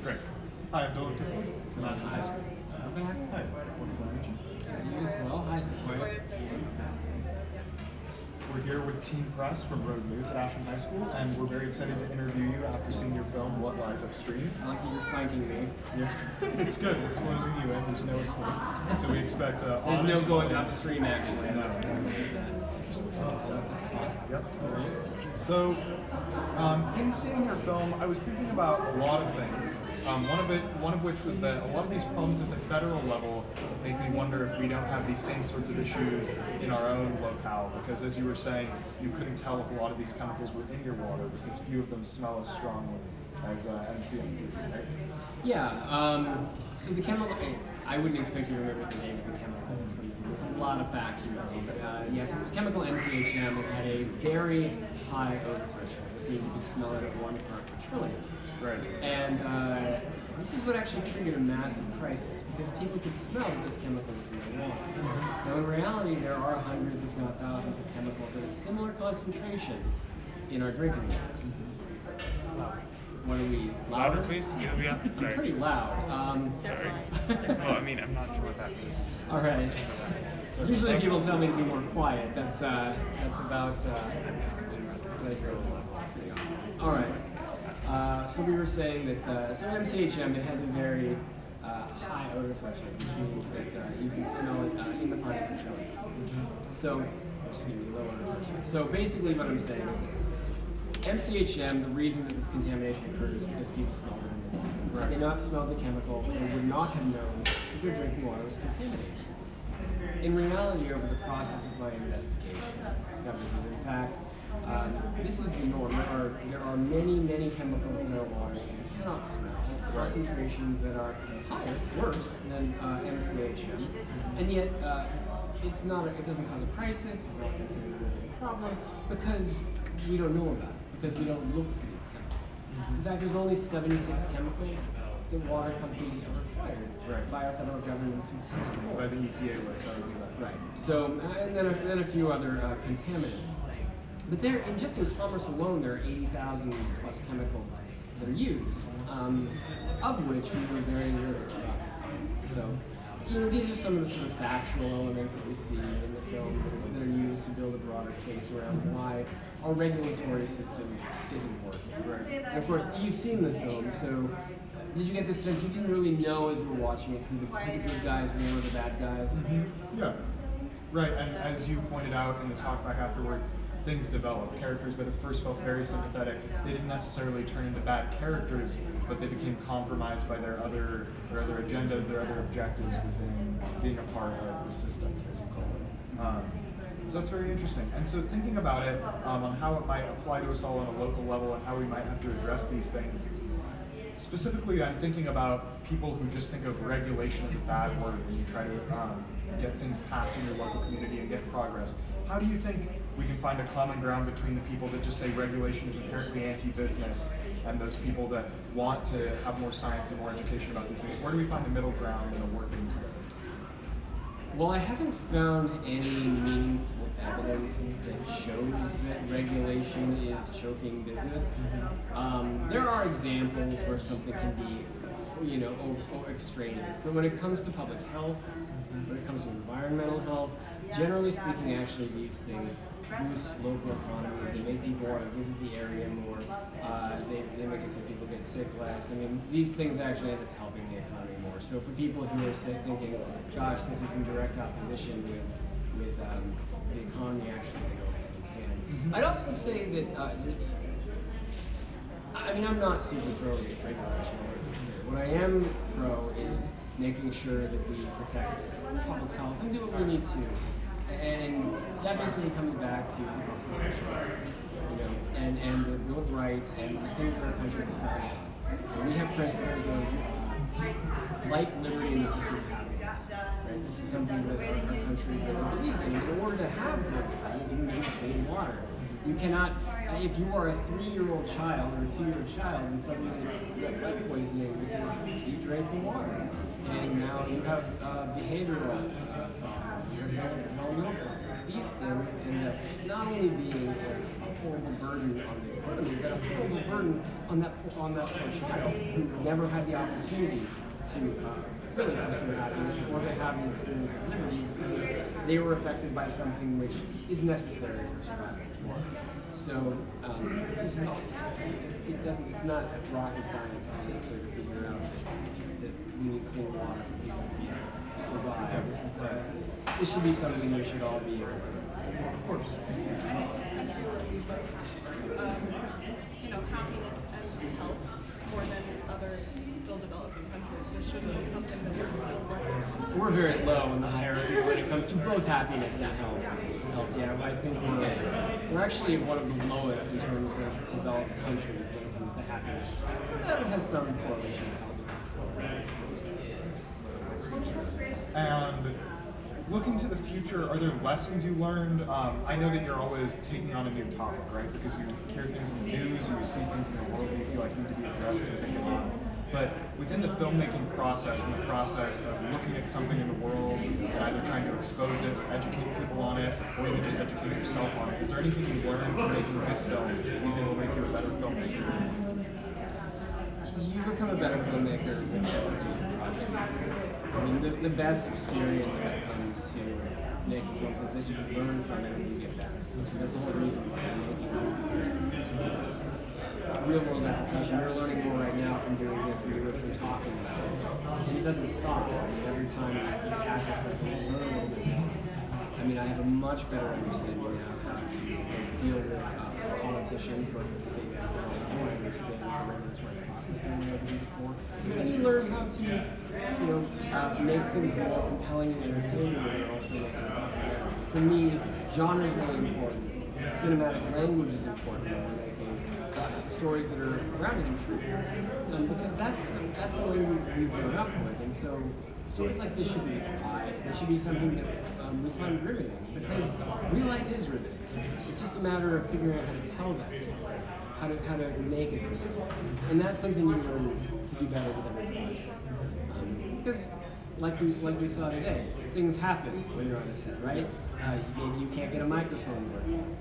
Great. Hi, I'm Dylan Kissel from Ashland High School. Hi, wonderful to meet you. You as well. Hi, Sequoia. We're here with Team Press from Road News at Ashland High School, and we're very excited to interview you after seeing your film, What Lies Upstream. I like that you're flanking me. Yeah, it's good. We're closing you in. There's no escape. So we expect There's no going upstream, actually. No. That's at this spot. Yep. So, in seeing your film, I was thinking about a lot of things. One of which was that a lot of these problems at the federal level make me wonder if we don't have these same sorts of issues in our own locale. Because as you were saying, you couldn't tell if a lot of these chemicals were in your water because few of them smell as strongly as MCM3, right? Yeah. So the chemical. I wouldn't expect you to remember the name of the chemical. There's a lot of facts involved. But yes, this chemical MCHM it had a very high odor threshold. This means you can smell it at 1 part per trillion. Right. And this is what actually triggered a massive crisis because people could smell that this chemical was in their water. Now, in reality, there are hundreds, if not thousands, of chemicals at a similar concentration in our drinking water. What are we? Louder, please? Yeah. I'm Sorry. pretty loud. Sorry. Well, I mean, I'm not sure what that means. All right. Usually people tell me to be more quiet. That's about what I hear. All right. So we were saying that so MCHM it has a very high odor threshold, which means that you can smell it in the parts per trillion. So, excuse me, low odor threshold. So basically, what I'm saying is that MCHM, the reason that this contamination occurred is because people smelled it in the water. Had they not smelled the chemical, they would not have known that their drinking water was contaminated. In reality, over the process of my investigation, I discovered that, in fact, this is the norm. There are many chemicals in our water that we cannot smell. Concentrations that are higher, worse than MCHM, and yet it's not. It doesn't cause a crisis. It's not considered really a problem because we don't know about it, because we don't look for these chemicals. In fact, there's only 76 chemicals that water companies are required by our federal government to test for. By the EPA list, I would do that. Right. So, and then a few other contaminants. But there, and just in commerce alone, there are 80,000 plus chemicals that are used, of which we know very little about the science. So, these are some of the sort of factual elements that we see in the film that are used to build a broader case around why our regulatory system isn't working. Right. And of course, you've seen the film, so did you get this sense? You didn't really know as you were watching it who the good guys were or the bad guys? Mm-hmm. Yeah. Right, and as you pointed out in the talk back afterwards, things develop. Characters that at first felt very sympathetic, they didn't necessarily turn into bad characters, but they became compromised by their other agendas, their other objectives within being a part of the system, as you call it. So that's very interesting. And so thinking about it, on how it might apply to us all on a local level and how we might have to address these things, specifically I'm thinking about people who just think of regulation as a bad word when you try to get things passed in your local community and get progress. How do you think we can find a common ground between the people that just say regulation is inherently anti-business and those people that want to have more science and more education about these things? Where do we find the middle ground in working together? Well, I haven't found any meaningful evidence that shows that regulation is choking business. There are examples where something can be, extraneous, but when it comes to public health, when it comes to environmental health, generally speaking, actually these things boost local economies. They make people want to visit the area more. They make it so people get sick less. I mean, these things actually end up helping the economy more. So for people who are thinking, gosh, this is in direct opposition with the economy, actually they go hand in hand. I'd also say that, I'm not super pro regulation. What I am pro is making sure that we protect public health and do what we need to. And that basically comes back to the Constitution, and the Bill of Rights and the things that our country was founded on. We have principles of life, liberty, and the pursuit of happiness. Right? This is something that our country really believes in. In order to have those things, you need clean water. You cannot, if you are a 3-year-old child or a 2-year-old child and suddenly you have lead poisoning because you drank the water, and now you have behavioral problems, you have developmental problems. These things end up not only being horrible burden on the economy, but a horrible burden on that poor child who never had the opportunity to really pursue happiness or to have the experience of liberty because they were affected by something which is necessary for survival. So this is all, it's not rocket science, obviously, to figure out that we need clean water for people to be able to survive. This should be something we should all be able to. Of course. I think this country where we boast, happiness and health more than other still developing countries. This should be something that we're still working on. We're very low in the hierarchy when it comes to both happiness and health. Yeah, I think we're actually one of the lowest in terms of developed countries when it comes to happiness. That has some correlation with health. And looking to the future, are there lessons you learned? I know that you're always taking on a new topic, right? Because you hear things in the news, or you see things in the world that you feel like need to be addressed and taken on. But within the filmmaking process and the process of looking at something in the world and either trying to expose it, or educate people on it, or even just educate yourself on it, is there anything you learned from making this film that you think will make you a better filmmaker? You become a better filmmaker when you do project. I mean, the best experience when it comes to making films is that you learn from it and you get better. That's the whole reason why I'm making this real world application. You're learning more right now from doing this than you were from talking about it. And it doesn't stop. I mean, every time you tackle something, you learn a little bit more. I mean, I have a much better understanding now how to deal with politicians, work with state and I understand the regulatory process than I did before. And you learn how to, make things more compelling and entertaining, and also make them popular. For me, genre is really important. Cinematic language is important when we're making stories that are grounded in truth, because that's the way we've grown up with, and so stories like this should be dry. They should be something that we find riveting, because real life is riveting. It's just a matter of figuring out how to tell that story, how to make it riveting, and that's something you learn to do better with every project. Because like we saw today, things happen when you're on a set, right? Maybe you can't get a microphone working,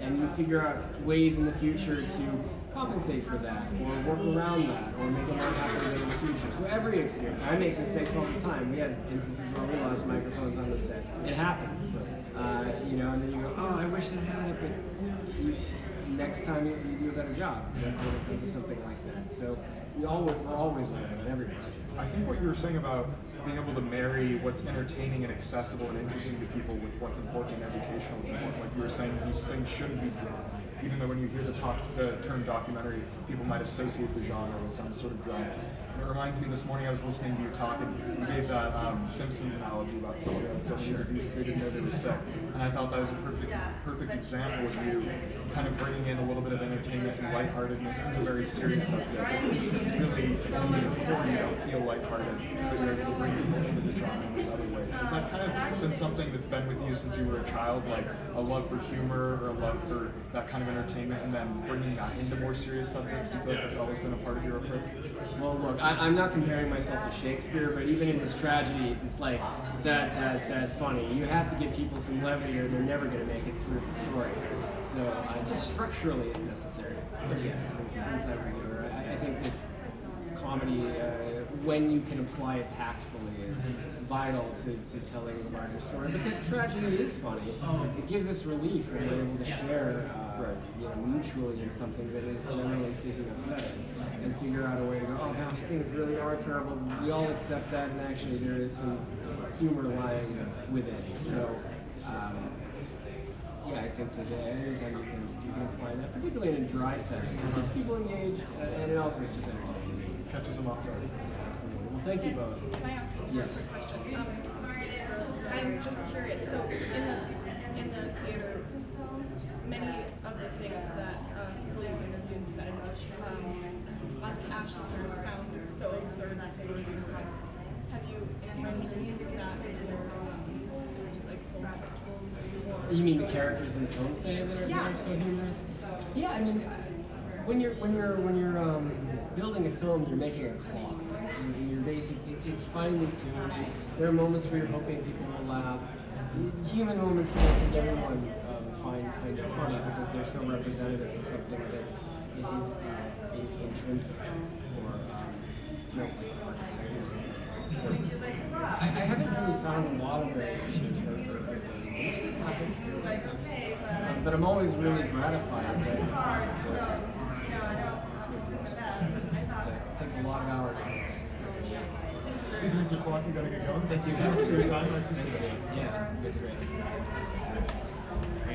and you figure out ways in the future to compensate for that, or work around that, or make it not happen again in the future. So every experience, I make mistakes all the time. We had instances where we lost microphones on the set. It happens, and then you go, oh, I wish I had it, but next time you do a better job when it comes to something like that. So we're always learning on every project. I think what you were saying about being able to marry what's entertaining and accessible and interesting to people with what's important and educational is important. Like you were saying, these things shouldn't be drama. Even though when you hear the term documentary, people might associate the genre with some sort of dryness. And it reminds me, this morning I was listening to you talk, and you gave that Simpsons analogy about someone who had so many diseases they didn't know they were sick. And I thought that was a perfect example of you kind of bringing in a little bit of entertainment and lightheartedness into a very serious subject. Really, in your core, you don't feel lighthearted, but you're able to bring people into the genre in those other ways. Has that kind of been something that's been with you since you were a child, like a love for humor or a love for that kind of entertainment, and then bringing that into more serious subjects? Do you feel like that's always been a part of your approach? Well, look, I'm not comparing myself to Shakespeare, but even in his tragedies, it's like sad, sad, sad, funny. You have to give people some levity or they're never going to make it through the story. So just structurally it's necessary. But yes, since that was over, I think that comedy, when you can apply it tactfully, is vital to telling the larger story. Because tragedy is funny. It gives us relief when we're able to share mutually in something that is generally speaking upsetting, and figure out a way to go, oh gosh, things really are terrible. We all accept that, and actually there is some humor lying within it. So I think that anytime you can apply that, particularly in a dry setting, it keeps people engaged, and it also is just entertaining. Catches them off guard. Yeah, absolutely. Well, thank you both. Can I ask one Yes. question? I'm just curious. So in the theater, many of the things that people you've interviewed said, us Ashlanders found so absurd that they were humorous. Have you encountered that in your film festivals? You mean the characters in the film say that are so humorous? Yeah, I mean, when you're building a film, you're making a clock. You're basically, it's finely tuned. There are moments where you're hoping people will laugh. Human moments that I think everyone find kind of funny because they're so representative of something that is intrinsic or feels like an archetype or something. So I haven't really found a lot of variation in terms of where those moves happens sometimes. But I'm always really gratified that it's working. It takes a lot of hours to make. Speaking of the clock, you gotta get going. Thank you. Thanks for your time. Yeah, it's great.